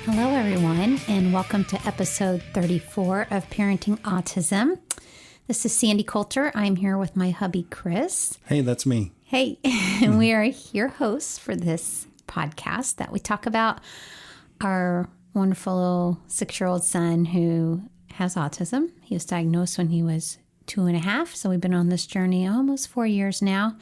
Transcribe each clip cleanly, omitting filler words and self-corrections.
Hello, everyone, and welcome to episode 34 of Parenting Autism. This is Sandy Coulter. I'm here with my hubby, Chris. Hey, that's me. Hey, and we are your hosts for this podcast that we talk about our wonderful little 6-year-old son who has autism. He was diagnosed when he was 2.5, so we've been on this journey almost 4 years now.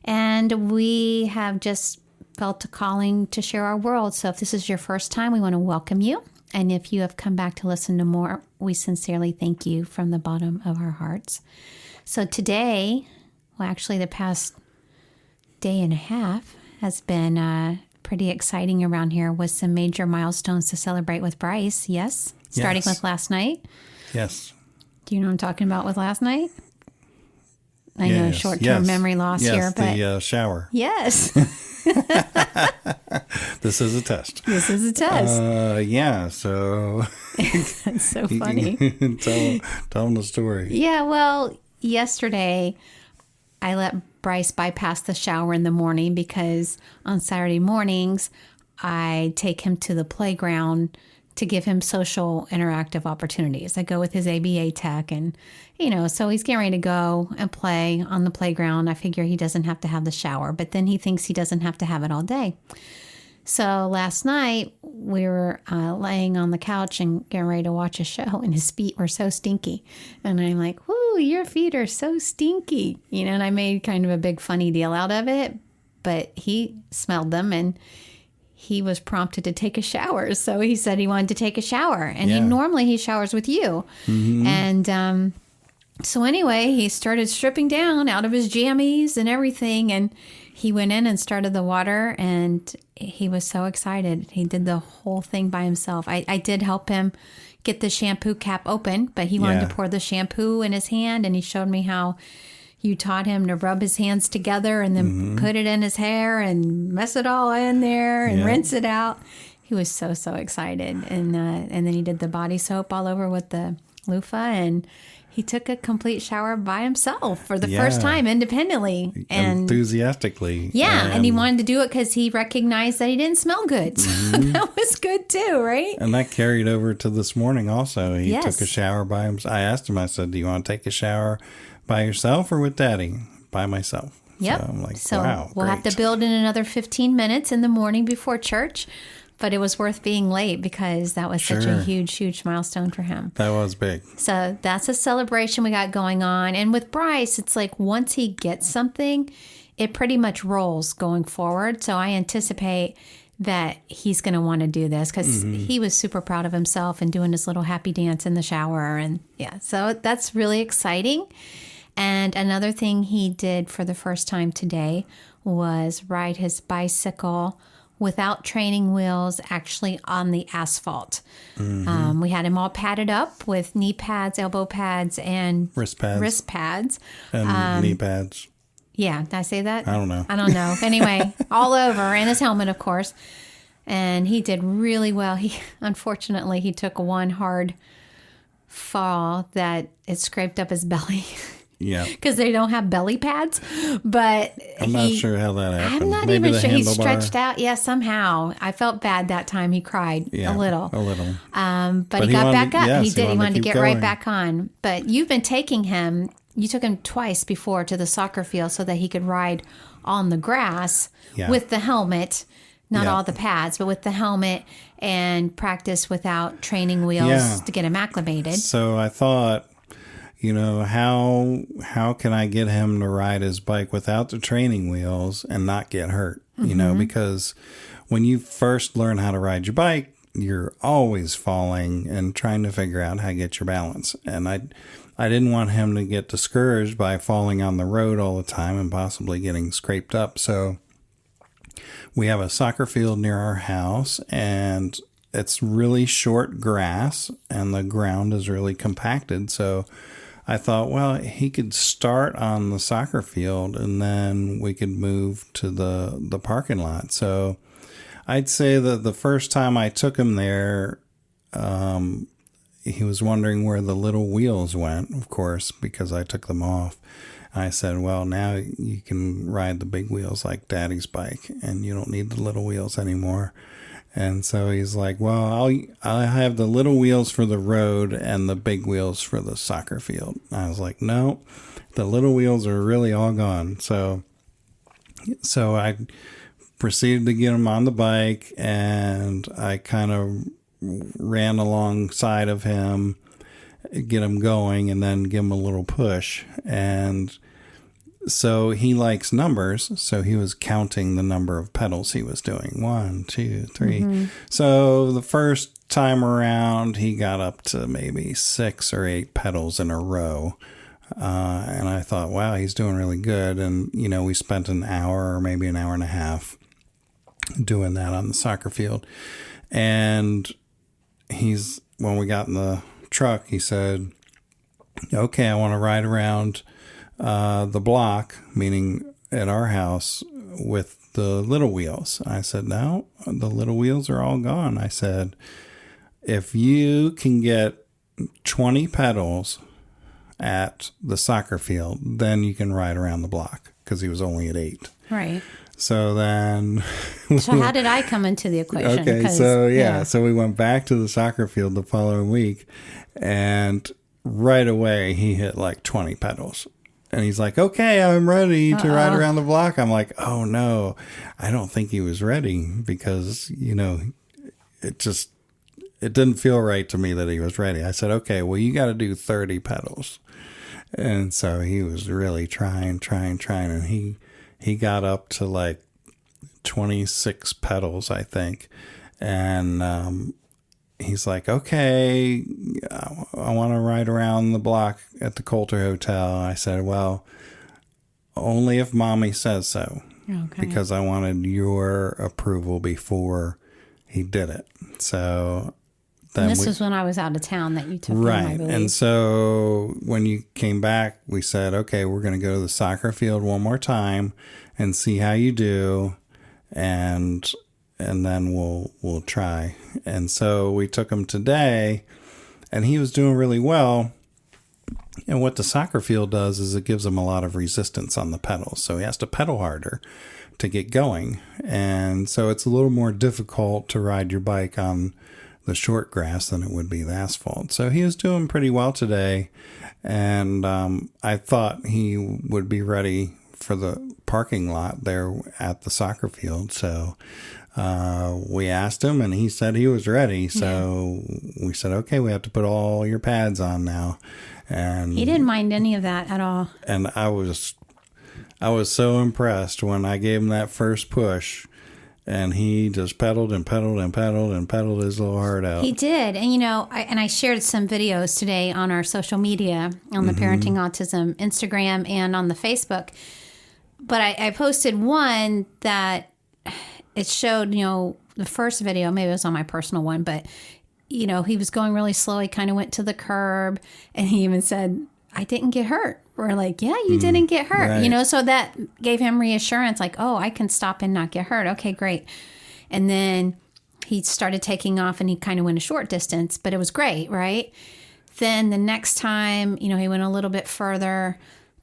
And we have just felt a calling to share our world. So if this is your first time, we want to welcome you. And if you have come back to listen to more, we sincerely thank you from the bottom of our hearts. So today, well, actually the past day and a half has been pretty exciting around here with some major milestones to celebrate with Bryce. Yes? Starting with last night. Yes. Do you know what I'm talking about with last night? I know short-term memory loss here, but the shower. Yes. This is a test. This is a test. So That's so funny. tell them the story. Yeah, well, yesterday I let Bryce bypass the shower in the morning because on Saturday mornings I take him to the playground to give him social interactive opportunities. I go with his ABA tech and, so he's getting ready to go and play on the playground. I figure he doesn't have to have the shower, but then he thinks he doesn't have to have it all day. So last night we were laying on the couch and getting ready to watch a show and his feet were so stinky. And I'm like, whoo, your feet are so stinky. And I made kind of a big funny deal out of it, but he smelled them and he was prompted to take a shower. So he said he wanted to take a shower. And he showers with you. Mm-hmm. And so anyway, he started stripping down out of his jammies and everything. And he went in and started the water. And he was so excited. He did the whole thing by himself. I did help him get the shampoo cap open. But he wanted to pour the shampoo in his hand. And he showed me how you taught him to rub his hands together and then put it in his hair and mess it all in there and rinse it out. He was so excited. And then he did the body soap all over with the loofah. And he took a complete shower by himself for the first time independently. And enthusiastically. Yeah. And he wanted to do it because he recognized that he didn't smell good. So that was good too, right? And that carried over to this morning also. He took a shower by himself. I asked him, I said, do you want to take a shower by yourself or with Daddy? By myself. Yep. So I'm like, so wow, we'll have to build in another 15 minutes in the morning before church. But it was worth being late because that was such a huge milestone for him. That was big. So that's a celebration we got going on. And with Bryce, it's like once he gets something, it pretty much rolls going forward. So I anticipate that he's going to want to do this because he was super proud of himself and doing his little happy dance in the shower. And so that's really exciting. And another thing he did for the first time today was ride his bicycle without training wheels, actually on the asphalt. We had him all padded up with knee pads, elbow pads, and wrist pads. And knee pads. Yeah, did I say that? I don't know. Anyway, all over, and his helmet, of course. And he did really well. Unfortunately, he took one hard fall that it scraped up his belly. Yeah. Because they don't have belly pads. But I'm not sure how that happened. I'm not even sure. He stretched out. Yeah, somehow. I felt bad that time. He cried a little. But he got back up. He did. He wanted to get right back on. But you've been taking him. You took him twice before to the soccer field so that he could ride on the grass with the helmet. Not all the pads, but with the helmet and practice without training wheels to get him acclimated. So I thought, how can I get him to ride his bike without the training wheels and not get hurt? Because when you first learn how to ride your bike, you're always falling and trying to figure out how to get your balance. And I didn't want him to get discouraged by falling on the road all the time and possibly getting scraped up. So we have a soccer field near our house, and it's really short grass, and the ground is really compacted. So I thought, well, he could start on the soccer field and then we could move to the parking lot. So I'd say that the first time I took him there, he was wondering where the little wheels went, of course, because I took them off. I said, well, now you can ride the big wheels like Daddy's bike, and you don't need the little wheels anymore. And so he's like, well, I'll have the little wheels for the road and the big wheels for the soccer field. I was like, no, the little wheels are really all gone. So I proceeded to get him on the bike, and I kind of ran alongside of him, get him going, and then give him a little push. And so he likes numbers, so he was counting the number of pedals he was doing. 1, 2, 3. Mm-hmm. So the first time around, he got up to maybe 6 or 8 pedals in a row. And I thought, wow, he's doing really good. And, we spent an hour or maybe an hour and a half doing that on the soccer field. And when we got in the truck, he said, okay, I want to ride around the block, meaning at our house, with the little wheels. I said, no, the little wheels are all gone. I said, if you can get 20 pedals at the soccer field, then you can ride around the block, because he was only at 8. Right. So then... So how did I come into the equation? Okay, so we went back to the soccer field the following week, and right away he hit like 20 pedals. And he's like, okay, I'm ready to ride around the block. I'm like, oh no, I don't think he was ready, because, it didn't feel right to me that he was ready. I said, okay, well, you got to do 30 pedals. And so he was really trying. And he got up to like 26 pedals, I think. And he's like, okay, I want to ride around the block at the Coulter Hotel. I said, well, only if Mommy says so. Okay. Because I wanted your approval before he did it. So then this was when I was out of town that you took him, I believe. And so when you came back, we said, okay, we're going to go to the soccer field one more time and see how you do. And then we'll try. And so we took him today, and he was doing really well. And what the soccer field does is it gives him a lot of resistance on the pedals. So he has to pedal harder to get going. And so it's a little more difficult to ride your bike on the short grass than it would be the asphalt. So he was doing pretty well today. And I thought he would be ready for the parking lot there at the soccer field. So we asked him, and he said he was ready. So we said, okay, we have to put all your pads on now. And he didn't mind any of that at all. And I was so impressed when I gave him that first push, and he just pedaled and pedaled and pedaled and pedaled his little heart out. He did. And, I shared some videos today on our social media, on the Parenting Autism Instagram and on the Facebook. But I posted one that it showed, the first video, maybe it was on my personal one, but, he was going really slow. He kind of went to the curb, and he even said, I didn't get hurt. We're like, yeah, you didn't get hurt. Right. So that gave him reassurance, like, oh, I can stop and not get hurt. Okay, great. And then he started taking off, and he kind of went a short distance, but it was great, right? Then the next time, he went a little bit further.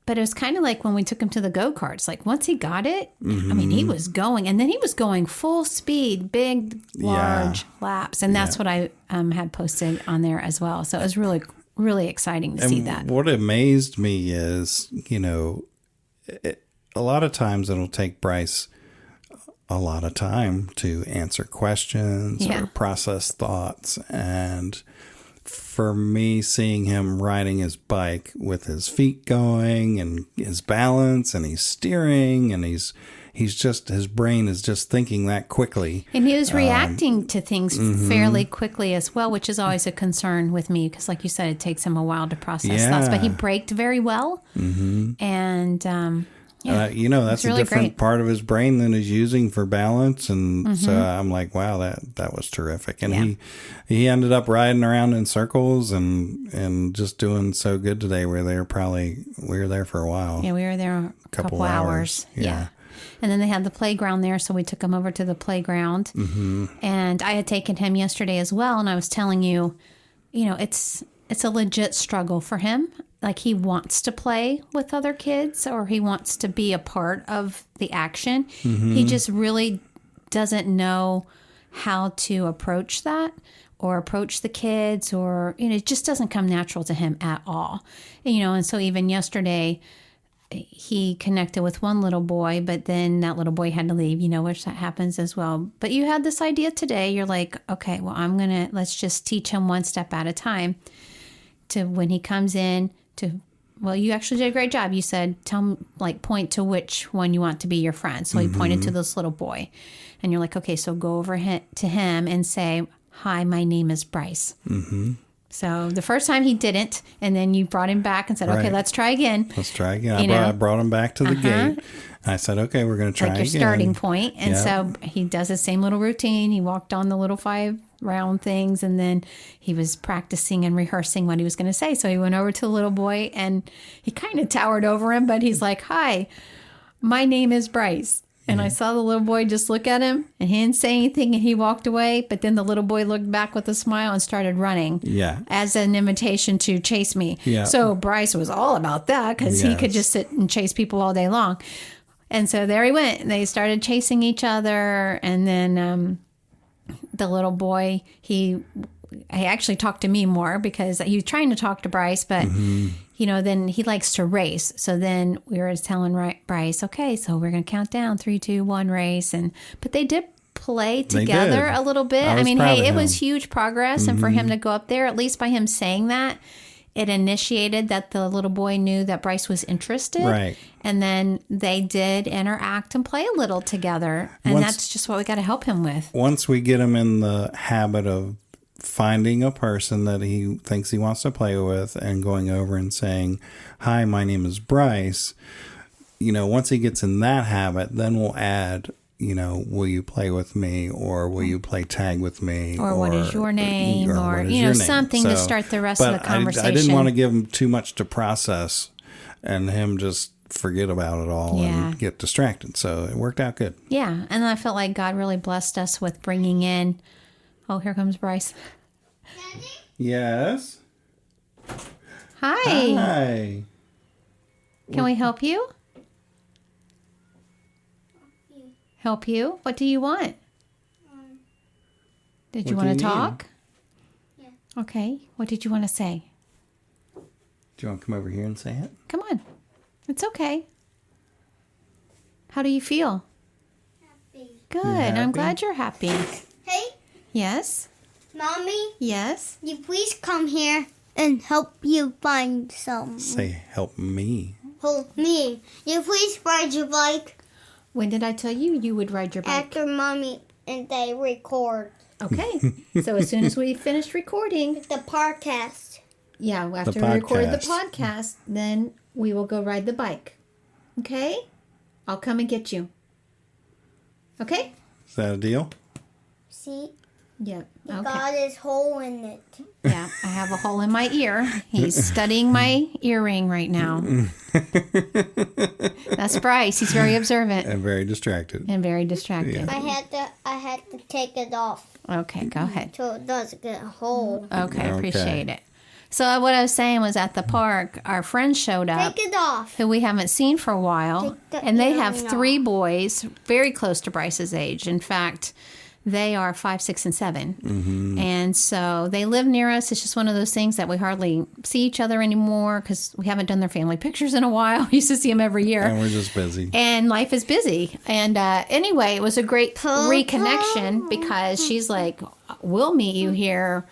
But it was kind of like when we took him to the go-karts. Like, once he got it, I mean, he was going. And then he was going full speed, big, large laps. And that's what I had posted on there as well. So it was really, really exciting to see that. What amazed me is, a lot of times it'll take Bryce a lot of time to answer questions or process thoughts. And for me, seeing him riding his bike with his feet going and his balance, and he's steering, and his brain is just thinking that quickly. And he was reacting to things fairly quickly as well, which is always a concern with me, because like you said, it takes him a while to process thoughts. But he braked very well. And Yeah. That's really a different great. part of his brain than he's using for balance. And so I'm like, wow, that was terrific. And he ended up riding around in circles and just doing so good today. We were there for a while. Yeah, we were there a couple hours. Yeah. And then they had the playground there, so we took him over to the playground. Mm-hmm. And I had taken him yesterday as well, and I was telling you, it's a legit struggle for him. Like, he wants to play with other kids, or he wants to be a part of the action. Mm-hmm. He just really doesn't know how to approach that or approach the kids, or, it just doesn't come natural to him at all. And so even yesterday, he connected with one little boy, but then that little boy had to leave, which that happens as well. But you had this idea today. You're like, okay, well, let's just teach him one step at a time to when he comes in well, you actually did a great job. You said, point to which one you want to be your friend. So he pointed to this little boy, and you're like, okay, so go over to him and say, hi, my name is Bryce. Mm-hmm. So the first time he didn't, and then you brought him back and said, okay, let's try again. Let's try again. I brought him back to the gate. I said, okay, we're going to try again. Like your starting point. And so he does the same little routine. He walked on the little 5 round things, and then he was practicing and rehearsing what he was going to say. So he went over to the little boy, and he kind of towered over him, but he's like, hi, my name is Bryce. And I saw the little boy just look at him, and he didn't say anything, and he walked away. But then the little boy looked back with a smile and started running as an invitation to chase me. Yeah. So Bryce was all about that, because he could just sit and chase people all day long. And so there he went. And they started chasing each other. And then the little boy, he actually talked to me more, because he was trying to talk to Bryce, but then he likes to race. So then we were telling Bryce, okay, so we're going to count down 3, 2, 1, race. But they did play together a little bit. I mean, hey, it was huge progress. And for him to go up there, at least by him saying that, it initiated that the little boy knew that Bryce was interested. Right. And then they did interact and play a little together. And that's just what we got to help him with. Once we get him in the habit of finding a person that he thinks he wants to play with and going over and saying, hi, my name is Bryce. Once he gets in that habit, then we'll add, will you play with me, or will you play tag with me? Or what is your name? Or something to start the rest of the conversation. I didn't want to give him too much to process and him just forget about it all and get distracted. So it worked out good. Yeah. And I felt like God really blessed us with bringing in, oh, here comes Bryce. Daddy? Yes. Hi. Hi. Can we help you? Help you? What do you want? Did you want to talk? Yeah. Okay. What did you want to say? Do you want to come over here and say it? Come on. It's okay. How do you feel? Happy. Good. I'm glad you're happy. Hey, Yes? Mommy, Yes? you please come here and help you find some. Say, help me. Help me. You please ride your bike When did I tell you you would ride your bike? after Mommy and they record Okay. So as soon as we finish recording, the podcast. yeah, after we record the podcast, then we will go ride the bike. Okay? I'll come and get you. Okay? Is that a deal? See? Yeah. You Okay. got his hole in it. Yeah, I have a hole in my ear. He's studying my earring right now. That's Bryce. He's very observant And very distracted. and very distracted. Yeah. I had to take it off Okay, go ahead. so it doesn't get a hole. Okay, Okay. appreciate it. So what I was saying was at the park, our friends showed up Take it off. who we haven't seen for a while, Take the and they have earring 3 boys very close to Bryce's age. In fact, they are 5, 6, and 7. Mm-hmm. And so they live near us. It's just one of those things that we hardly see each other anymore because we haven't done their family pictures in a while. We used to see them every year. And we're just busy. And life is busy. And anyway, it was a great reconnection because she's like, we'll meet you here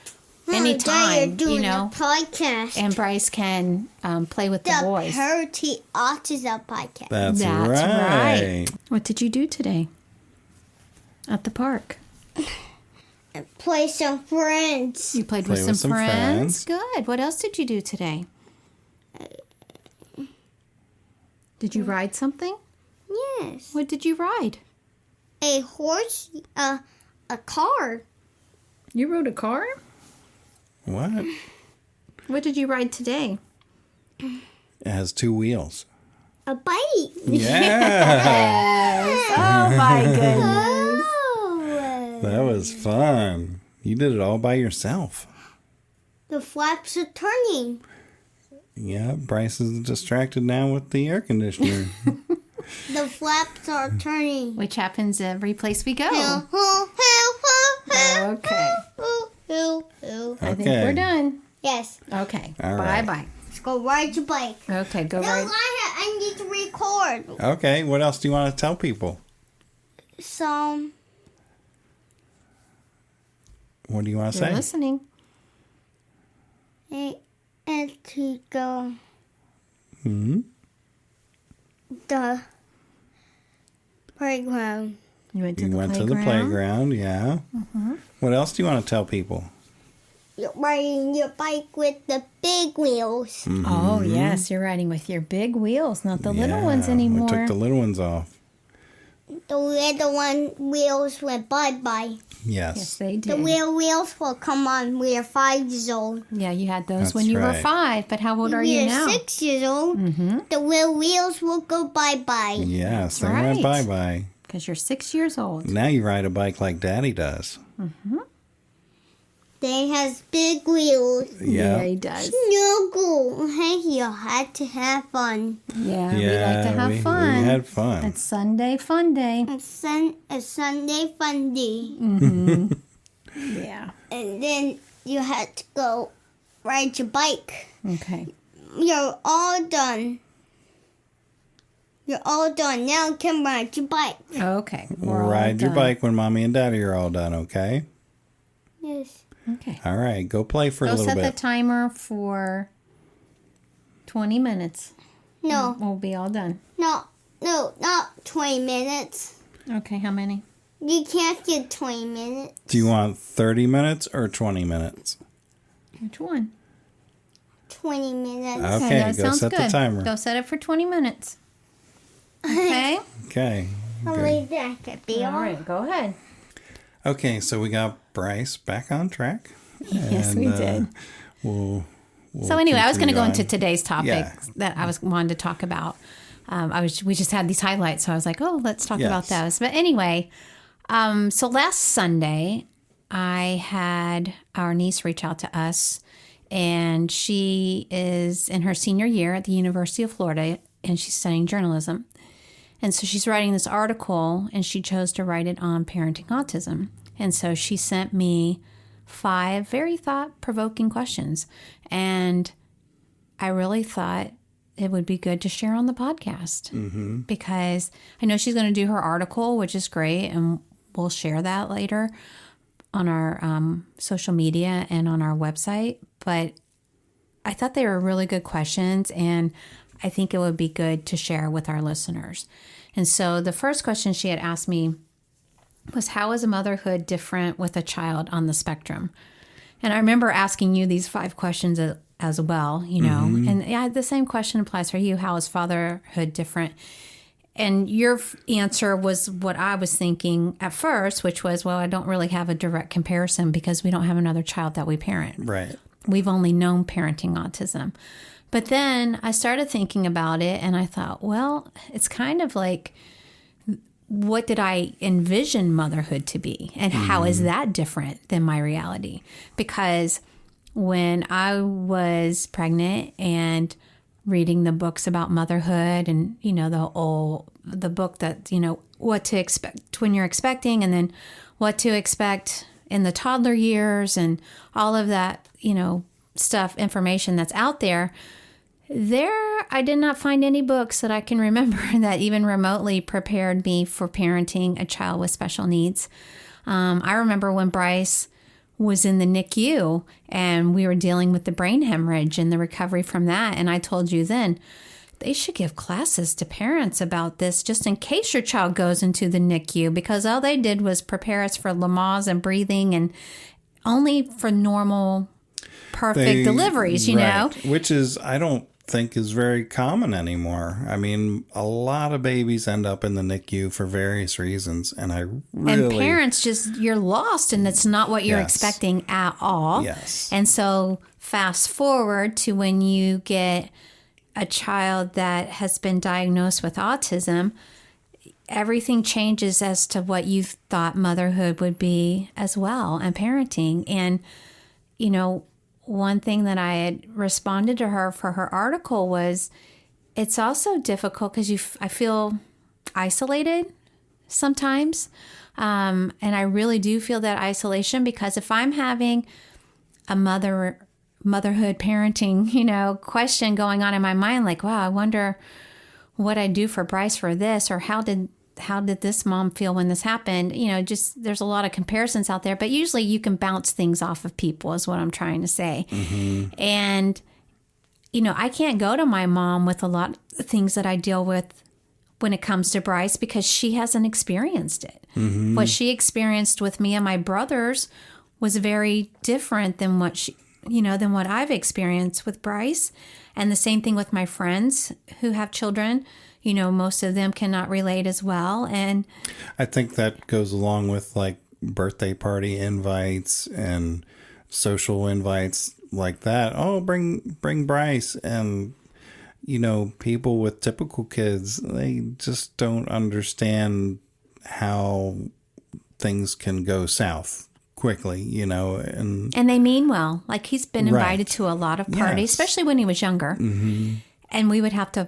anytime, You're doing a podcast. and Bryce can play with the boys. Parity Autism podcast. That's right. What did you do today at the park? Play some friends. You played Play with with some some friends? friends. Good. What else did you do today? Did you ride something? Yes. What did you ride? A horse, a car. You rode a car? What? What did you ride today? It has 2 wheels. A bike. Yeah. Oh my goodness. Oh. That was fun. You did it all by yourself. The flaps are turning. Yeah, Bryce is distracted now with the air conditioner. The flaps are turning. Which happens every place we go. Okay. I think we're done. Yes. Okay. All right. Bye-bye. Let's go ride your bike. Okay, go No, ride. I need to record. Okay, what else do you want to tell people? Some. What do you want to You're say? listening. And to go Hmm. the playground. You went to You the went playground. to the playground, yeah. What else do you want to tell people? You're riding your bike with the big wheels. Oh, yes. You're riding with your big wheels, not the little ones Yeah, anymore. We took the little ones off. The little wheels went bye-bye. Yes. Yes, they The did. wheels will come on. We are 5 years old. Yeah, you had those That's when you were right. 5, but how old are we you are now? 6 years old. The wheels will go bye-bye. Yes, they Right. went bye-bye. Because you're 6 years old. Now you ride a bike like Daddy does. They has big wheels. Yeah. he does. Snuggle. Hey, you had to have fun. Yeah, we like to have fun. We had fun. It's Sunday Fun Day. It's Sunday fun day. Yeah. And then you had to go ride your bike. Okay. You're all done. You're all done. Now you can ride your bike. Okay. We'll We're all ride your done. bike when Mommy and Daddy are all done, okay? Yes. Okay. All right, go play for a Go little set the bit. timer for 20 minutes. No, We'll be all done. not 20 minutes. Okay, how many? You can't get 20 minutes. Do you want 30 minutes or 20 minutes? Which one? 20 minutes. Okay, that go sounds set good. the timer. Go set it for 20 minutes. Okay? Okay. I'll good. leave that to be All right, go ahead. Okay, so we got Bryce back on track. Yes, we did. We'll So anyway, I was going to go continue into today's topic Yeah. that I wanted to talk about. We just had these highlights, so I was like, oh, let's talk about Yes. those. But anyway, so last Sunday, I had our niece reach out to us, and she is in her senior year at the University of Florida, and she's studying journalism. And so she's writing this article, and she chose to write it on parenting autism. And so she sent me 5 very thought-provoking questions. And I really thought it would be good to share on the podcast because I know she's going to do her article, which is great, and we'll share that later on our social media and on our website. But I thought they were really good questions, and I think it would be good to share with our listeners. And so the first question she had asked me was, how is motherhood different with a child on the spectrum? And I remember asking you these 5 questions as well, you know, and yeah, the same question applies for you. How is fatherhood different? And your answer was what I was thinking at first, which was, well, I don't really have a direct comparison because we don't have another child that we parent. Right. We've only known parenting autism. But then I started thinking about it and I thought, well, it's kind of like, what did I envision motherhood to be? And how is that different than my reality? Because when I was pregnant and reading the books about motherhood and, you know, the book that, you know, what to expect when you're expecting and then what to expect in the toddler years and all of that, you know, information that's out there, I did not find any books that I can remember that even remotely prepared me for parenting a child with special needs. I remember when Bryce was in the NICU and we were dealing with the brain hemorrhage and the recovery from that. And I told you then, they should give classes to parents about this just in case your child goes into the NICU, because all they did was prepare us for Lamaze and breathing and only for normal, perfect deliveries, you know? Which is, I don't think is very common anymore. I mean, a lot of babies end up in the NICU for various reasons, and I really... And parents just, you're lost, and it's not what you're expecting at all. Yes. And so fast forward to when you get a child that has been diagnosed with autism, everything changes as to what you thought motherhood would be as well, and parenting. And, you know, one thing that I had responded to her for her article was, it's also difficult because I feel isolated sometimes. And I really do feel that isolation, because if I'm having a motherhood parenting, you know, question going on in my mind, like, wow, I wonder what I'd do for Bryce for this, or how did this mom feel when this happened? You know, just there's a lot of comparisons out there, but usually you can bounce things off of people is what I'm trying to say. Mm-hmm. And, you know, I can't go to my mom with a lot of things that I deal with when it comes to Bryce, because she hasn't experienced it. Mm-hmm. What she experienced with me and my brothers was very different than what I've experienced with Bryce. And the same thing with my friends who have children. You know, most of them cannot relate as well. And I think that goes along with like birthday party invites and social invites like that. Oh, bring Bryce. And, you know, people with typical kids, they just don't understand how things can go south quickly, you know. And they mean well. Like, he's been invited to a lot of parties, especially when he was younger. Mm-hmm. And we would have to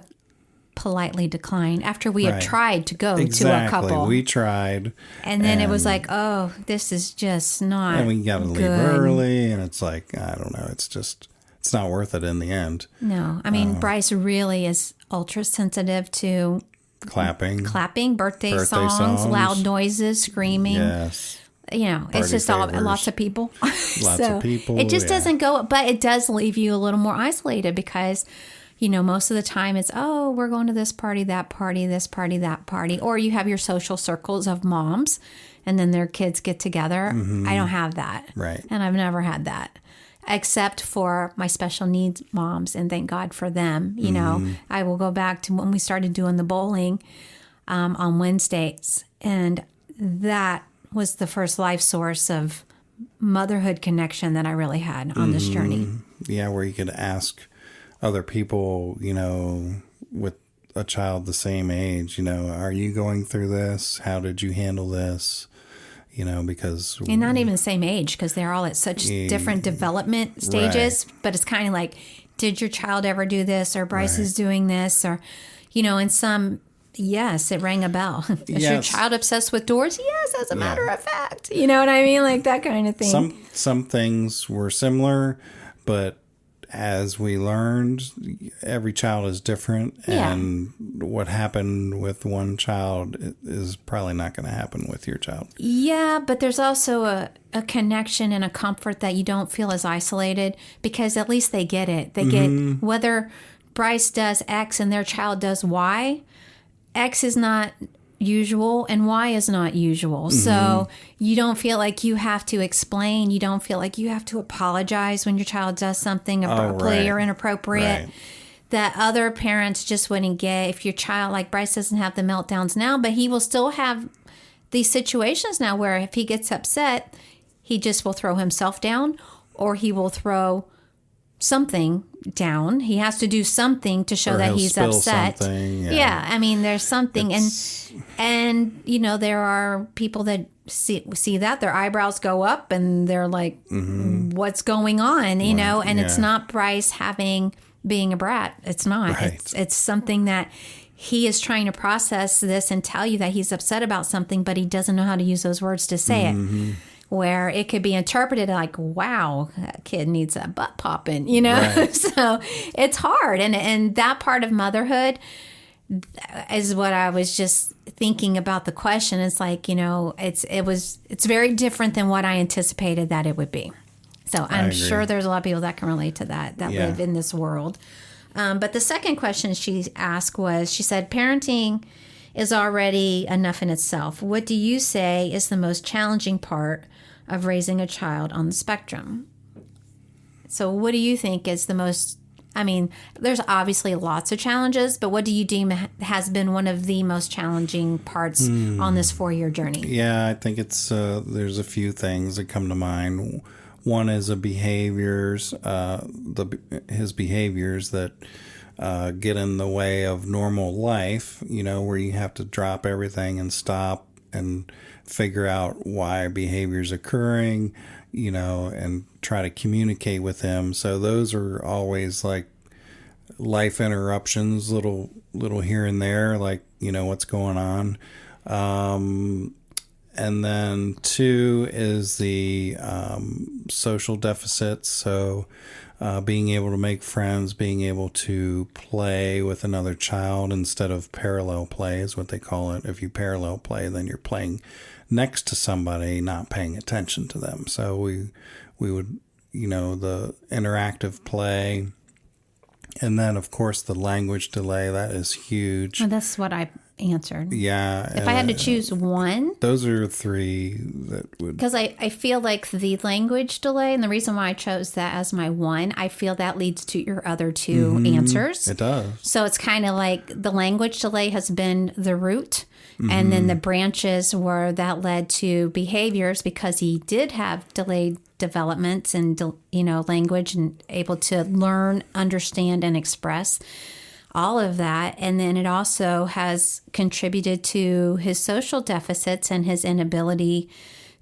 politely decline after we had tried to go to a couple. We tried. And then it was like, oh, this is just not And we got to leave early. And it's like, I don't know. It's not worth it in the end. No. I mean, Bryce really is ultra sensitive to clapping, birthday songs, loud noises, screaming. Yes. You know, Party it's just lots of people. Lots of people. It just doesn't go, but it does leave you a little more isolated, because, you know, most of the time it's, oh, we're going to this party, that party, this party, that party. Or you have your social circles of moms and then their kids get together. Mm-hmm. I don't have that. Right. And I've never had that, except for my special needs moms. And thank God for them. You know, I will go back to when we started doing the bowling on Wednesdays. And that was the first life source of motherhood connection that I really had on this journey. Yeah, where you could ask other people, you know, with a child the same age, you know, are you going through this? How did you handle this? You know, because... And not even the same age, because they're all at such different development stages. Right. But it's kind of like, did your child ever do this? Or Bryce is doing this? Or, you know, in some... Yes, it rang a bell. Is your child obsessed with doors? Yes, as a matter of fact. You know what I mean? Like that kind of thing. Some things were similar, but as we learned, every child is different. And what happened with one child is probably not going to happen with your child. Yeah, but there's also a connection and a comfort that you don't feel as isolated, because at least they get it. They get whether Bryce does X and their child does Y. X is not usual and Y is not usual. Mm-hmm. So you don't feel like you have to explain. You don't feel like you have to apologize when your child does something abruptly or inappropriate that other parents just wouldn't get. If your child, like Bryce, doesn't have the meltdowns now, but he will still have these situations now where if he gets upset, he just will throw himself down, or he will throw something down. He has to do something to show that he's upset. Yeah, I mean, there's something, and you know, there are people that see that their eyebrows go up and they're like, "What's going on?" You know, and it's not Bryce being a brat. It's not. It's something that he is trying to process this and tell you that he's upset about something, but he doesn't know how to use those words to say it. Where it could be interpreted like, wow, that kid needs a butt popping, you know? Right. So it's hard. And that part of motherhood is what I was just thinking about the question. It's like, you know, it's very different than what I anticipated that it would be. So I'm sure there's a lot of people that can relate to that live in this world. But the second question she asked was, she said, parenting is already enough in itself. What do you say is the most challenging part of raising a child on the spectrum? So what do you think is the most I mean, there's obviously lots of challenges, but what do you deem has been one of the most challenging parts on this 4-year journey? Yeah, I think it's there's a few things that come to mind. One is his behaviors that get in the way of normal life, where you have to drop everything and stop and figure out why behavior's occurring, and try to communicate with him. So those are always like life interruptions, little here and there, like, what's going on. And then 2 is the social deficits. So being able to make friends, being able to play with another child instead of parallel play is what they call it. If you parallel play, then you're playing next to somebody, not paying attention to them. So we would, the interactive play. And then, of course, the language delay, that is huge. Well, that's what I answered. Yeah. If I had to choose one. Those are 3 that would. Because I feel like the language delay, and the reason why I chose that as my one, I feel that leads to your other 2 answers. It does. So it's kind of like the language delay has been the root. And then the branches where that led to behaviors, because he did have delayed developments and, language and able to learn, understand, and express all of that. And then it also has contributed to his social deficits and his inability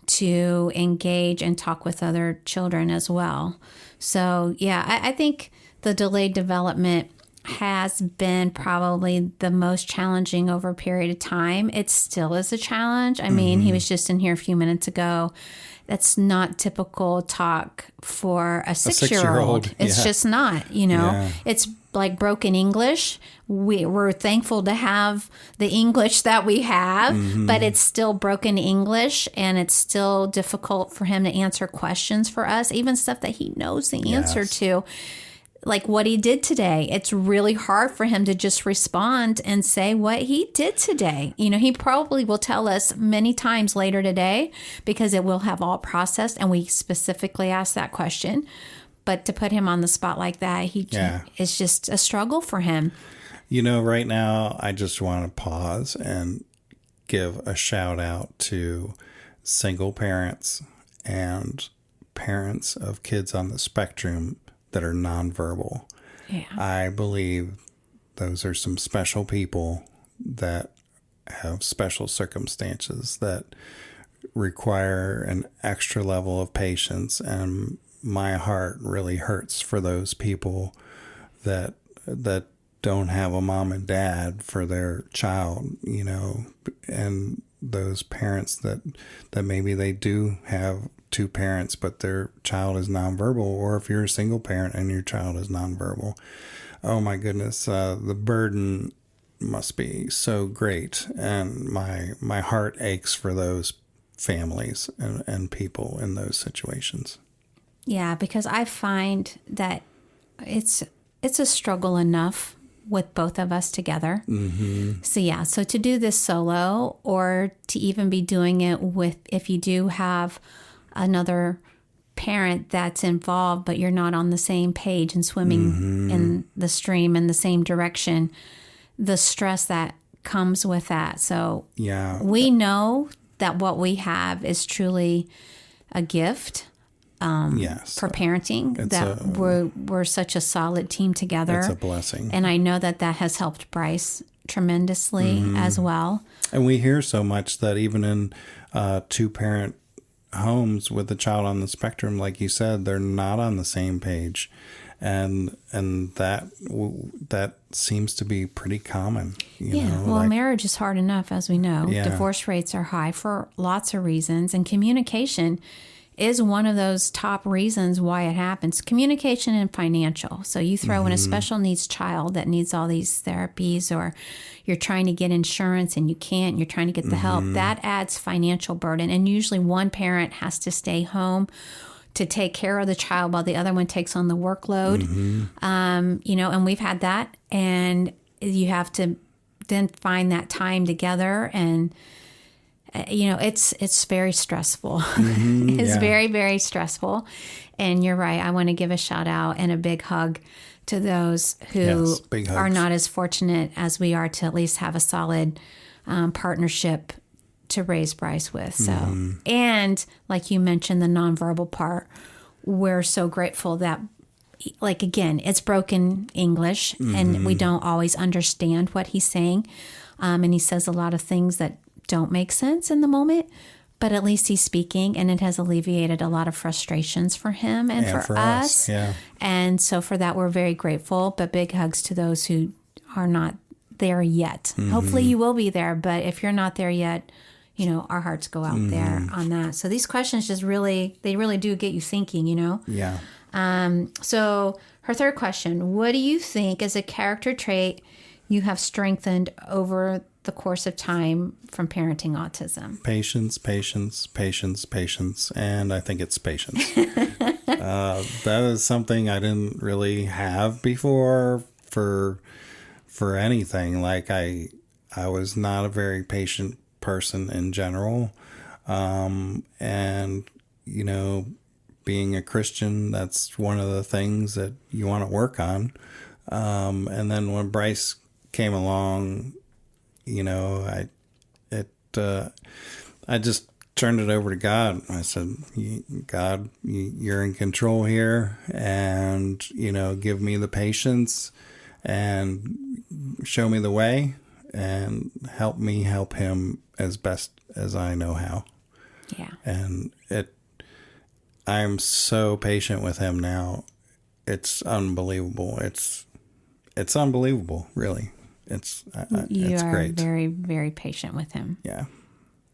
to engage and talk with other children as well. So, yeah, I think the delayed development has been probably the most challenging over a period of time. It still is a challenge. I mean, he was just in here a few minutes ago. That's not typical talk for a 6-year-old. It's just not, It's like broken English. We're thankful to have the English that we have, but it's still broken English, and it's still difficult for him to answer questions for us, even stuff that he knows the answer to. Like what he did today. It's really hard for him to just respond and say what he did today. He probably will tell us many times later today, because it will have all processed, and we specifically asked that question. But to put him on the spot like that, it's just a struggle for him. Right now, I just want to pause and give a shout out to single parents and parents of kids on the spectrum that are nonverbal. Yeah. I believe those are some special people that have special circumstances that require an extra level of patience. And my heart really hurts for those people that don't have a mom and dad for their child, and those parents that maybe they do have 2 parents, but their child is nonverbal, or if you're a single parent and your child is nonverbal. Oh my goodness, the burden must be so great, and my heart aches for those families and people in those situations. Yeah, because I find that it's a struggle enough with both of us together. So to do this solo, or to even be doing it with, if you do have another parent that's involved, but you're not on the same page and swimming in the stream in the same direction, the stress that comes with that. So we know that what we have is truly a gift for parenting, we're such a solid team together. It's a blessing. And I know that has helped Bryce tremendously as well. And we hear so much that even in 2-parent homes with a child on the spectrum, like you said, they're not on the same page, and that seems to be pretty common. Marriage is hard enough, as we know. Divorce rates are high for lots of reasons, and communication is one of those top reasons why it happens. Communication and financial. So you throw in a special needs child that needs all these therapies, or you're trying to get insurance and you can't, you're trying to get the help. That adds financial burden. And usually one parent has to stay home to take care of the child while the other one takes on the workload. And we've had that. And you have to then find that time together, and it's very stressful. It's very, very stressful. And you're right. I want to give a shout out and a big hug to those who Yes, big hugs. are not as fortunate as we are to at least have a solid partnership to raise Bryce with. So, and like you mentioned, the nonverbal part, we're so grateful that, like, again, it's broken English and we don't always understand what he's saying. And he says a lot of things that don't make sense in the moment, but at least he's speaking, and it has alleviated a lot of frustrations for him and for us. Yeah. And so for that, we're very grateful, but big hugs to those who are not there yet. Hopefully you will be there, but if you're not there yet, you know, our hearts go out there on that. So these questions just really do get you thinking, you know? Yeah. So her third question, what do you think is a character trait you have strengthened over the course of time from parenting autism? Patience, patience, patience, patience, and I think it's patience. That is something I didn't really have before for anything. Like I was not a very patient person in general, and you know, being a Christian, that's one of the things that you want to work on. And then when Bryce came along, you know, I just turned it over to God. I said, God, you're in control here, and, you know, give me the patience and show me the way and help me help him as best as I know how. Yeah. And I'm so patient with him now. It's unbelievable. It's unbelievable, really. It's You are great. very, very patient with him. Yeah.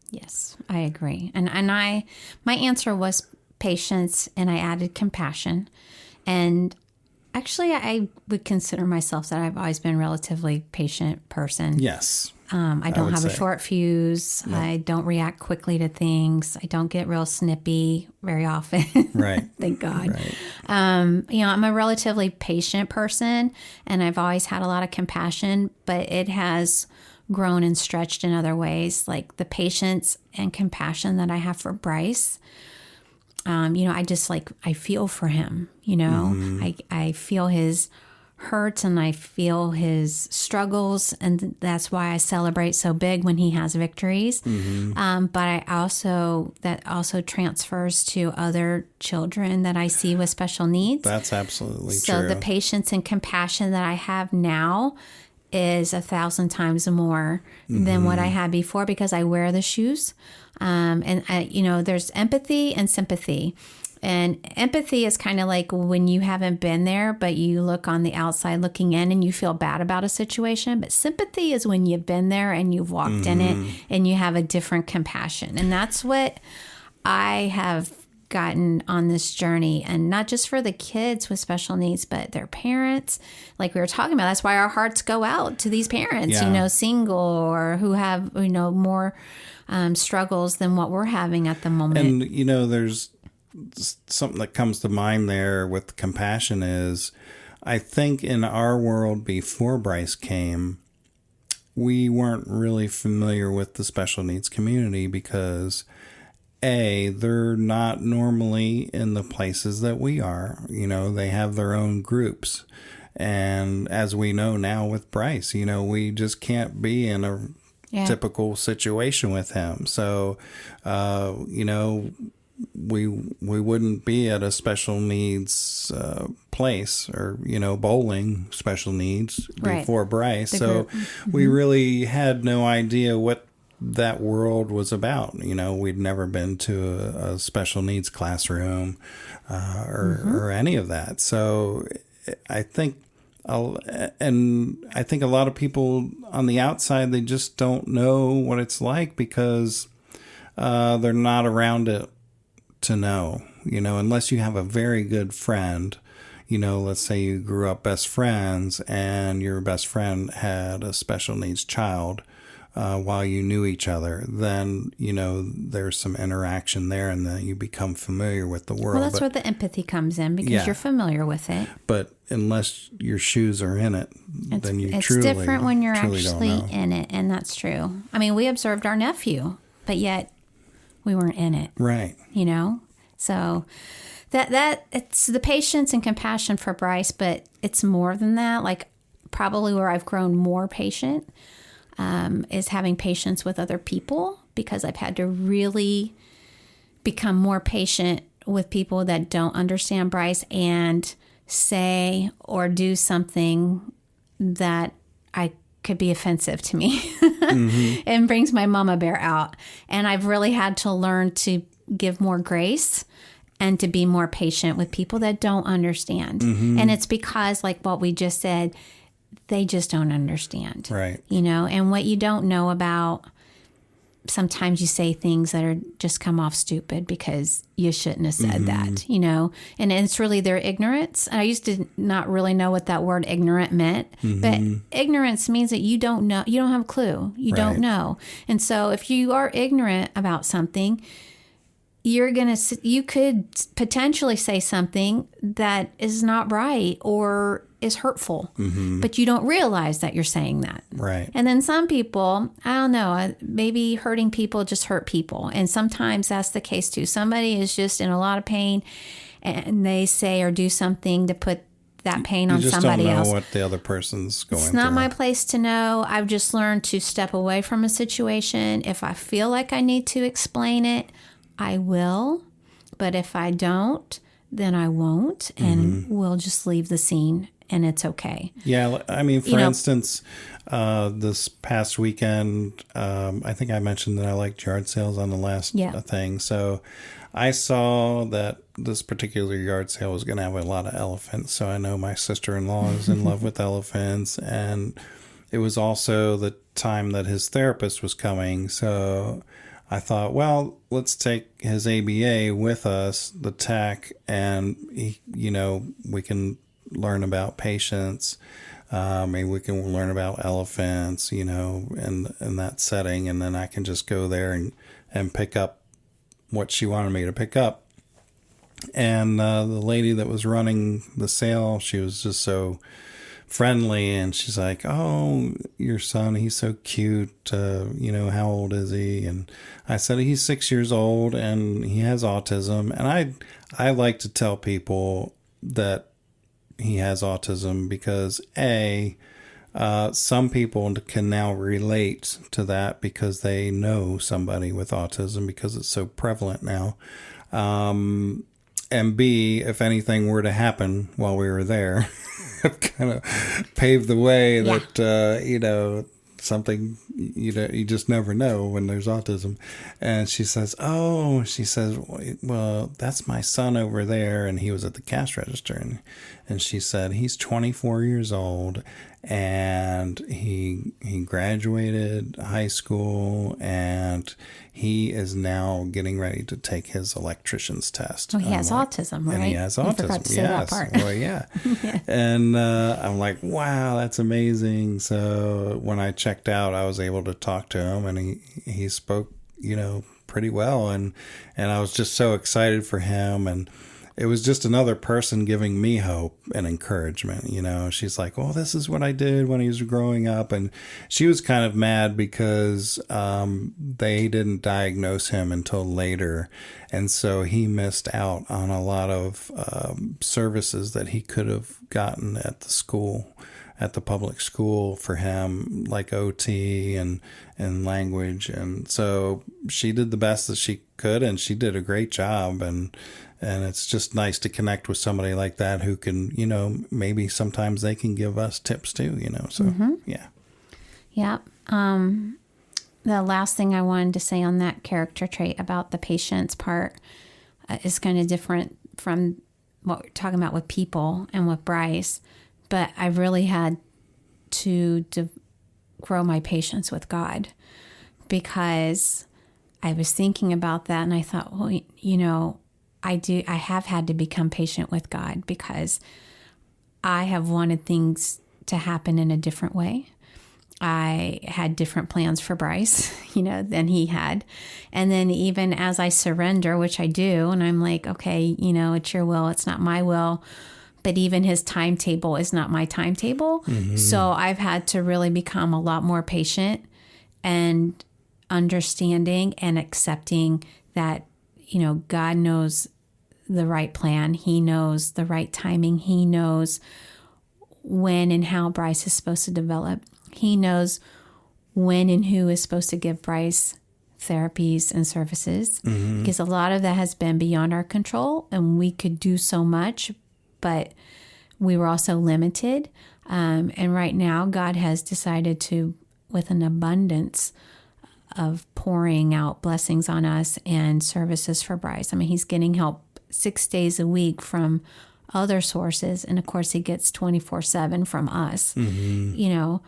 Yes, I agree. And my answer was patience, and I added compassion. And actually, I would consider myself that I've always been a relatively patient person. Yes. I don't have a say. short fuse. No. I don't react quickly to things. I don't get real snippy very often. Right. Thank God. Right. You know, I'm a relatively patient person, and I've always had a lot of compassion, but it has grown and stretched in other ways, like the patience and compassion that I have for Bryce. You know, I feel for him, you know, I feel his hurts and I feel his struggles, and that's why I celebrate so big when he has victories. But that also transfers to other children that I see with special needs. That's absolutely true. So the patience and compassion that I have now is 1,000 times more than what I had before, because I wear the shoes. You know, there's empathy and sympathy. And empathy is kind of like when you haven't been there, but you look on the outside looking in and you feel bad about a situation. But sympathy is when you've been there and you've walked in it and you have a different compassion. And that's what I have gotten on this journey, and not just for the kids with special needs, but their parents. Like we were talking about, that's why our hearts go out to these parents, you know, single or who have, you know, more struggles than what we're having at the moment. And, you know, there's something that comes to mind there with compassion is, I think in our world before Bryce came, we weren't really familiar with the special needs community because they're not normally in the places that we are. You know, they have their own groups. And as we know now with Bryce, you know, we just can't be in a typical situation with him. So, you know, we wouldn't be at a special needs place or, you know, bowling special needs before Bryce. So we really had no idea what that world was about. You know, we'd never been to a special needs classroom or any of that. So I think a lot of people on the outside, they just don't know what it's like because they're not around it to know, you know, unless you have a very good friend. You know, let's say you grew up best friends and your best friend had a special needs child while you knew each other, then, you know, there's some interaction there and then you become familiar with the world. Well, that's where the empathy comes in because you're familiar with it. But unless your shoes are in it, then you truly It's different when you're actually actually in it, and that's true. I mean, we observed our nephew, but yet we weren't in it. Right. You know? So that it's the patience and compassion for Bryce, but it's more than that. Like probably where I've grown more patient is having patience with other people, because I've had to really become more patient with people that don't understand Bryce and say or do something that I could be offensive to me and brings my mama bear out. And I've really had to learn to give more grace and to be more patient with people that don't understand. And it's because, like what we just said, they just don't understand. Right. You know, and what you don't know about, sometimes you say things that are just come off stupid because you shouldn't have said that, you know, and it's really their ignorance. I used to not really know what that word ignorant meant, but ignorance means that you don't know, you don't have a clue, you don't know. And so if you are ignorant about something, you could potentially say something that is not right or is hurtful, but you don't realize that you're saying that. Right. And then some people, I don't know, maybe hurting people just hurt people. And sometimes that's the case too. Somebody is just in a lot of pain and they say or do something to put that pain on somebody else. You just don't know what the other person's going through. It's not my place to know. I've just learned to step away from a situation. If I feel like I need to explain it, I will. But if I don't, then I won't. And we'll just leave the scene. And it's okay. Yeah, I mean, for instance, this past weekend, I think I mentioned that I liked yard sales on the last thing. So I saw that this particular yard sale was going to have a lot of elephants. So I know my sister-in-law is in love with elephants. And it was also the time that his therapist was coming. So I thought, well, let's take his ABA with us, the tech, and, we can learn about patience. Maybe we can learn about elephants, in that setting. And then I can just go there and pick up what she wanted me to pick up. And the lady that was running the sale, she was just so friendly. And she's like, oh, your son, he's so cute. How old is he? And I said, he's 6 years old and he has autism. And I like to tell people that he has autism because some people can now relate to that because they know somebody with autism because it's so prevalent now. And B, if anything were to happen while we were there, kind of paved the way that, something, you just never know when there's autism. And she says, well, that's my son over there. And he was at the cash register. And she said, he's 24 years old and he graduated high school and he is now getting ready to take his electrician's test. Oh, he has autism, right? And he has autism. You forgot to say that part. Well, yeah. And I'm like, wow, that's amazing. So when I checked out, I was able to talk to him and he spoke, pretty well. And I was just so excited for him. And it was just another person giving me hope and encouragement. She's like, well, this is what I did when he was growing up. And she was kind of mad because they didn't diagnose him until later. And so he missed out on a lot of services that he could have gotten at the school, at the public school for him, like OT and language. And so she did the best that she could, and she did a great job. And it's just nice to connect with somebody like that who can, maybe sometimes they can give us tips too, so yeah. Yeah. The last thing I wanted to say on that character trait about the patience part is kind of different from what we're talking about with people and with Bryce, but I really had to grow my patience with God because I was thinking about that and I thought, well, I have had to become patient with God because I have wanted things to happen in a different way. I had different plans for Bryce, than he had. And then even as I surrender, which I do, and I'm like, okay, it's your will, it's not my will. But even his timetable is not my timetable. Mm-hmm. So I've had to really become a lot more patient and understanding and accepting that, God knows the right plan. He knows the right timing. He knows when and how Bryce is supposed to develop. He knows when and who is supposed to give Bryce therapies and services, because a lot of that has been beyond our control, and we could do so much, but we were also limited. And right now, God has decided to, with an abundance of pouring out blessings on us and services for Bryce. I mean, he's getting help 6 days a week from other sources. And of course, he gets 24/7 from us. You know,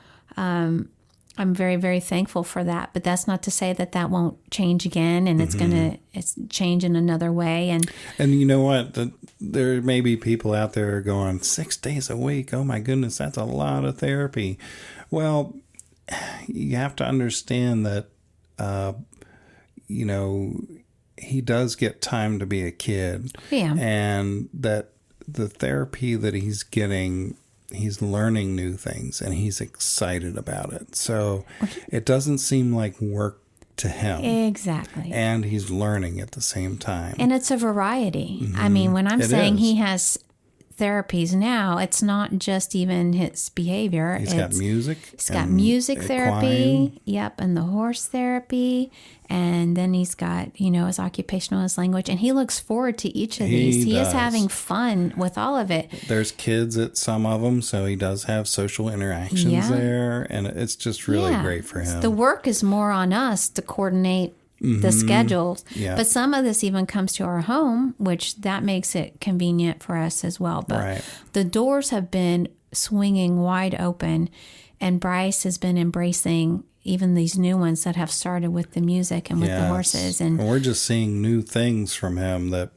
I'm very, very thankful for that. But that's not to say that that won't change again, and it's change in another way. And you know what? There may be people out there going, 6 days a week. Oh my goodness, that's a lot of therapy. Well, you have to understand that, you know, he does get time to be a kid. Yeah. And that the therapy that he's getting, he's learning new things and he's excited about it. So it doesn't seem like work to him. Exactly. And he's learning at the same time. And it's a variety. I mean, when I'm saying he has therapies now, it's not just even his behavior. He's got music. He's got music therapy. Equine. Yep. And the horse therapy. And then he's got, you know, his occupational, his language. And he looks forward to each of these. He is having fun with all of it. There's kids at some of them, so he does have social interactions there. And it's just really great for him. The work is more on us to coordinate the schedules. Yeah. But some of this even comes to our home, which that makes it convenient for us as well. But the doors have been swinging wide open, and Bryce has been embracing even these new ones that have started with the music and with the horses. And we're just seeing new things from him that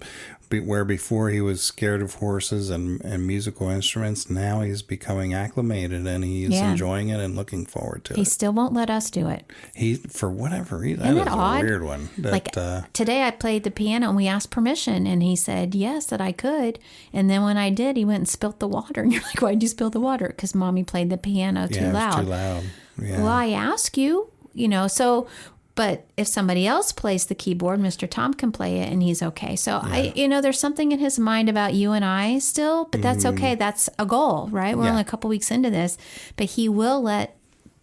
where before he was scared of horses and musical instruments, now he's becoming acclimated and he's enjoying it and looking forward to it. He still won't let us do it. He, for whatever reason, Isn't that that is odd? a weird one. That, like today I played the piano and we asked permission and he said yes, that I could. And then when I did, he went and spilt the water. And you're like, why'd you spill the water? Because Mommy played the piano too loud. It was too loud. Yeah. Well, I ask you, you know, so... But if somebody else plays the keyboard, Mr. Tom can play it and he's okay. So there's something in his mind about you and I still, but that's okay. That's a goal, right? We're only a couple weeks into this, but he will let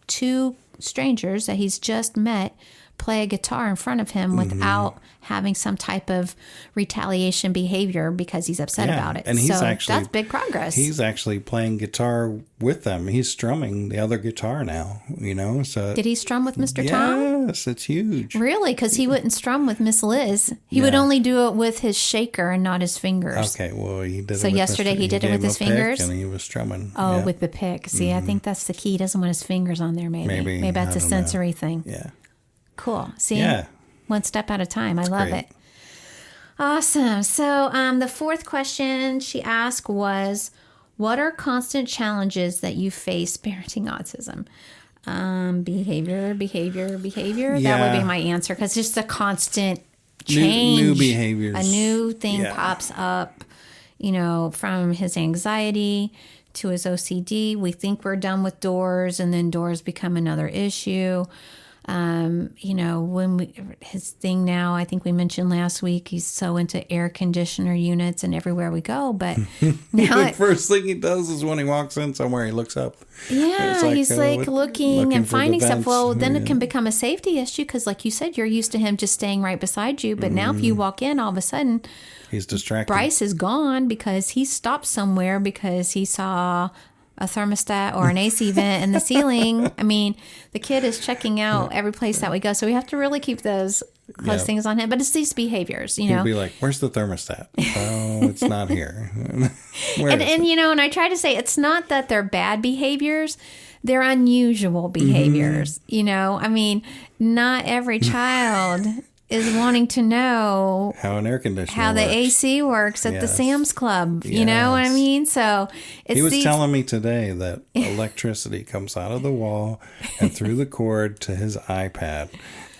two strangers that he's just met play a guitar in front of him without having some type of retaliation behavior because he's upset about it. And that's big progress. He's actually playing guitar with them. He's strumming the other guitar now, you know. So did he strum with Mr. Tom? Yes, it's huge. Really? Because he wouldn't strum with Miss Liz. He would only do it with his shaker and not his fingers. Okay, well, he did it so with yesterday he did it with his fingers? And he was strumming. Oh, with the pick. See, I think that's the key. He doesn't want his fingers on there, maybe. Maybe that's a sensory thing. Yeah. Cool. See? One step at a time. I love it. Awesome. So the fourth question she asked was, what are constant challenges that you face parenting autism? Behavior. That would be my answer because just a constant change. New behaviors. A new thing pops up, you know, from his anxiety to his OCD. We think we're done with doors and then doors become another issue. You know, his thing now, I think we mentioned last week, he's so into air conditioner units and everywhere we go, but now the first thing he does is when he walks in somewhere, he looks up. Yeah, he's looking and finding stuff. Well, then it can become a safety issue because like you said, you're used to him just staying right beside you. But now if you walk in, all of a sudden, he's distracted. Bryce is gone because he stopped somewhere because he saw a thermostat or an AC vent in the ceiling. I mean, the kid is checking out every place that we go. So we have to really keep those close things on him. But it's these behaviors, you know. He'll be like, where's the thermostat? Oh, it's not here. and you know, and I try to say it's not that they're bad behaviors. They're unusual behaviors. You know, I mean, not every child is wanting to know how an air conditioner how the works. AC works at the Sam's Club. You know what I mean? So he was telling me today that electricity comes out of the wall and through the cord to his iPad.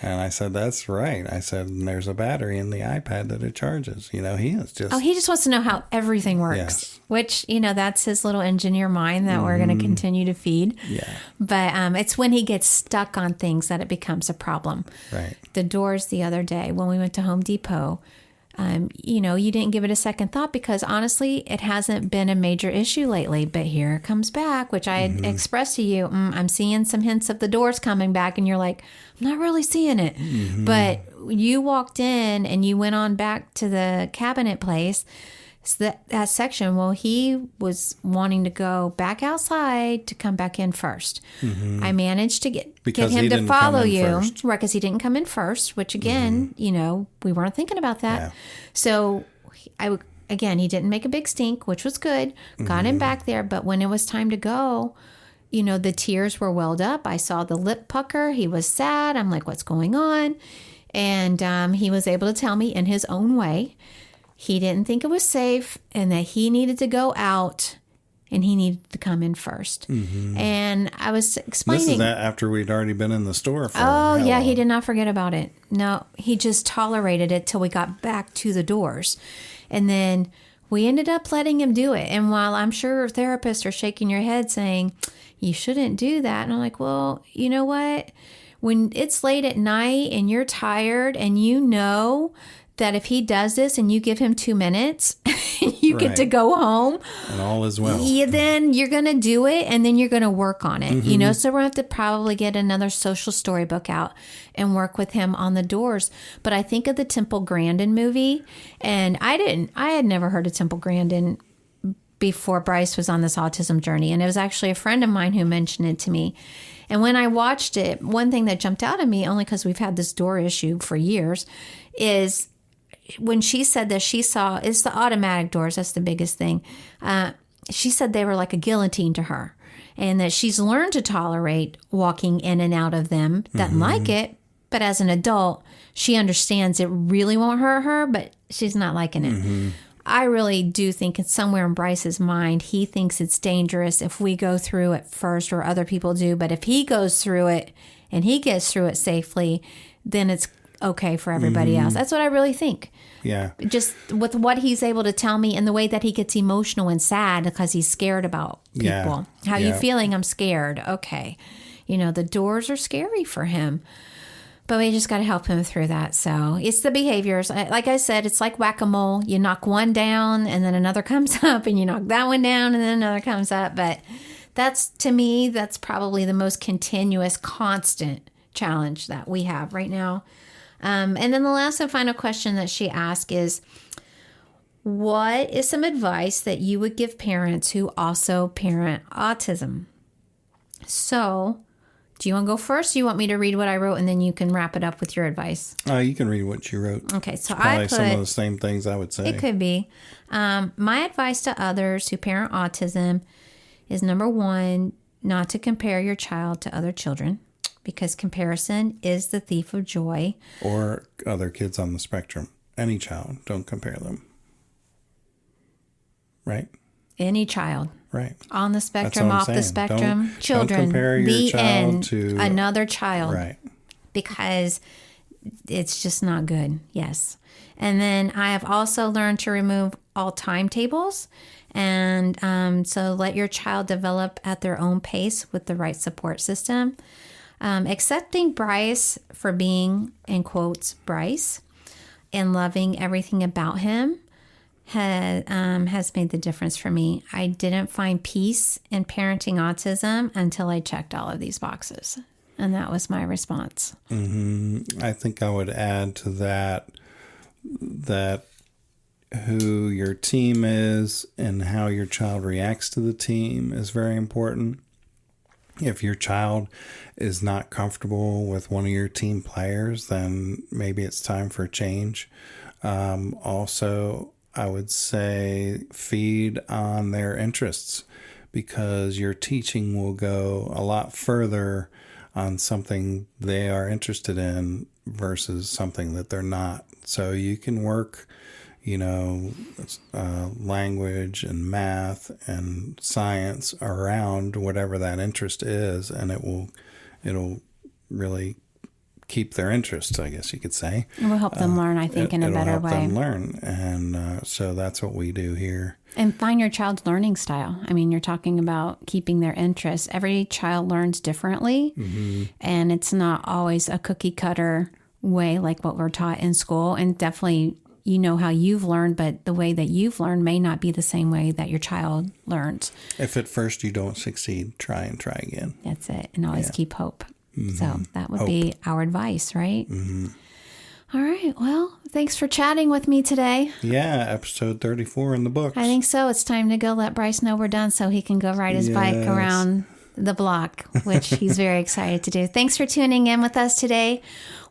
And I said, that's right. I said, there's a battery in the iPad that it charges. You know, he is just... Oh, he just wants to know how everything works. Yes. Which, you know, that's his little engineer mind that we're going to continue to feed. Yeah. But it's when he gets stuck on things that it becomes a problem. Right. The doors the other day, when we went to Home Depot, You didn't give it a second thought because honestly, it hasn't been a major issue lately. But here it comes back, which I had expressed to you. I'm seeing some hints of the doors coming back, and you're like, I'm not really seeing it. But you walked in and you went on back to the cabinet place. So that section, well, he was wanting to go back outside to come back in first. I managed to get him to follow you, right? Because he didn't come in first, which again, we weren't thinking about that. Yeah. So again, he didn't make a big stink, which was good. Got him back there, but when it was time to go, the tears were welled up. I saw the lip pucker. He was sad. I'm like, what's going on? And he was able to tell me in his own way. He didn't think it was safe and that he needed to go out and he needed to come in first. And I was explaining. This is after we'd already been in the store for yeah, he did not forget about it. No, he just tolerated it till we got back to the doors. And then we ended up letting him do it. And while I'm sure therapists are shaking your head saying, you shouldn't do that. And I'm like, well, you know what? When it's late at night and you're tired and that if he does this and you give him 2 minutes, you get to go home. And all is well. Yeah, then you're going to do it and then you're going to work on it. So we're going to have to probably get another social storybook out and work with him on the doors. But I think of the Temple Grandin movie, and I had never heard of Temple Grandin before Bryce was on this autism journey. And it was actually a friend of mine who mentioned it to me. And when I watched it, one thing that jumped out at me, only because we've had this door issue for years, is when she said that she saw, it's the automatic doors, that's the biggest thing. She said they were like a guillotine to her and that she's learned to tolerate walking in and out of them, doesn't like it, but as an adult, she understands it really won't hurt her, but she's not liking it. I really do think it's somewhere in Bryce's mind, he thinks it's dangerous if we go through it first or other people do, but if he goes through it and he gets through it safely, then it's okay for everybody else. That's what I really think. Yeah. Just with what he's able to tell me and the way that he gets emotional and sad because he's scared about people. Yeah. How you feeling? I'm scared. Okay. The doors are scary for him. But we just got to help him through that. So it's the behaviors. Like I said, it's like whack-a-mole. You knock one down and then another comes up and you knock that one down and then another comes up. But to me, that's probably the most continuous, constant challenge that we have right now. And then the last and final question that she asked is, what is some advice that you would give parents who also parent autism? So, do you want to go first? Or you want me to read what I wrote and then you can wrap it up with your advice? You can read what you wrote. Okay, so it's probably some of the same things I would say. It could be. My advice to others who parent autism is, number one, not to compare your child to other children, because comparison is the thief of joy. Or other kids on the spectrum. Any child, don't compare them. Right? Any child. Right. On the spectrum, off the spectrum. Children. Don't compare your child to another child. Right. Because it's just not good. Yes. And then I have also learned to remove all timetables. And so let your child develop at their own pace with the right support system. Accepting Bryce for being, in quotes, Bryce, and loving everything about him has made the difference for me. I didn't find peace in parenting autism until I checked all of these boxes. And that was my response. I think I would add to that who your team is and how your child reacts to the team is very important. If your child is not comfortable with one of your team players, then maybe it's time for a change. Also, I would say feed on their interests, because your teaching will go a lot further on something they are interested in versus something that they're not. So you can work, language and math and science around whatever that interest is, and it'll really keep their interest, I guess you could say. It will help them learn, I think, in a better way. It'll help them learn, and so that's what we do here. And find your child's learning style. I mean, you're talking about keeping their interest. Every child learns differently, and it's not always a cookie cutter way like what we're taught in school, and definitely you know how you've learned, but the way that you've learned may not be the same way that your child learns. If at first you don't succeed, try and try again. That's it. And always keep hope. Mm-hmm. So that would be our advice, right? Mm-hmm. All right. Well, thanks for chatting with me today. Yeah, episode 34 in the books. I think so. It's time to go let Bryce know we're done so he can go ride his bike around the block, which he's very excited to do. Thanks for tuning in with us today.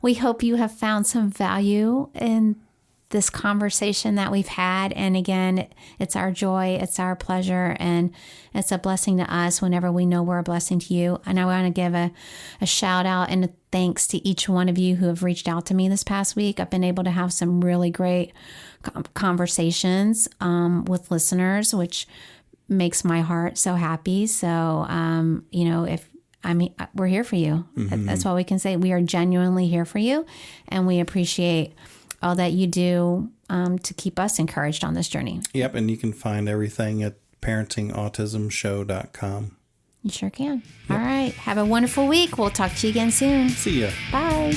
We hope you have found some value in this conversation that we've had. And again, it's our joy, it's our pleasure, and it's a blessing to us whenever we know we're a blessing to you. And I want to give a shout out and a thanks to each one of you who have reached out to me this past week. I've been able to have some really great conversations with listeners, which makes my heart so happy. So, we're here for you. Mm-hmm. That's all we can say. We are genuinely here for you, and we appreciate all that you do to keep us encouraged on this journey. Yep, and you can find everything at parentingautismshow.com. You sure can. Yep. All right. Have a wonderful week. We'll talk to you again soon. See ya. Bye.